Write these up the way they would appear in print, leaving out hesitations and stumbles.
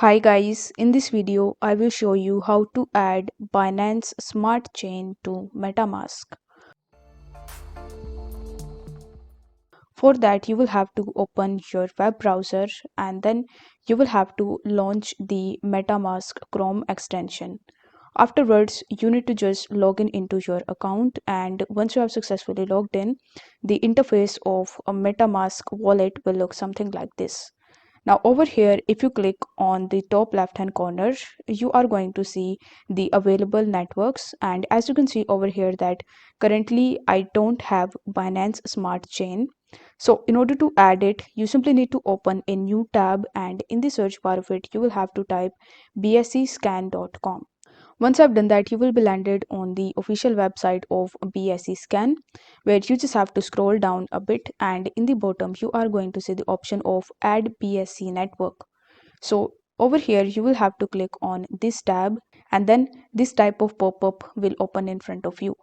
Hi guys, in this video I will show you how to add Binance Smart Chain to MetaMask. For that you will have to open your web browser and then you will have to launch the MetaMask Chrome extension. Afterwards you need to just log in into your account, and once you have successfully logged in, the interface of a MetaMask wallet will look something like this. Now over here, if you click on the top left hand corner, you are going to see the available networks. And as you can see over here that currently I don't have Binance Smart Chain. So in order to add it, you simply need to open a new tab, and in the search bar of it, you will have to type bscscan.com. Once I've done that, you will be landed on the official website of BSE Scan, where you just have to scroll down a bit, and in the bottom you are going to see the option of Add BSC Network. So over here you will have to click on this tab, and then this type of pop-up will open in front of you.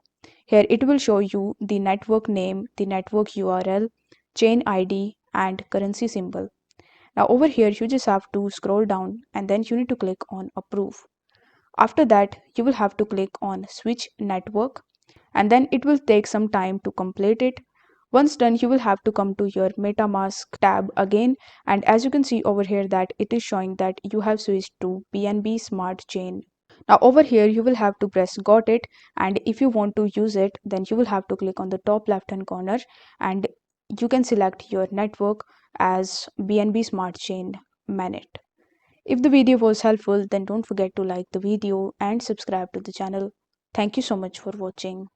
Here it will show you the network name, the network URL, chain ID, and currency symbol. Now over here you just have to scroll down, and then you need to click on Approve. After that, you will have to click on Switch Network, and then it will take some time to complete it. Once done, you will have to come to your MetaMask tab again, and as you can see over here that it is showing that you have switched to BNB Smart Chain. Now over here you will have to press got it, and if you want to use it, then you will have to click on the top left hand corner, and you can select your network as BNB Smart Chain Manet. If the video was helpful, then don't forget to like the video and subscribe to the channel. Thank you so much for watching.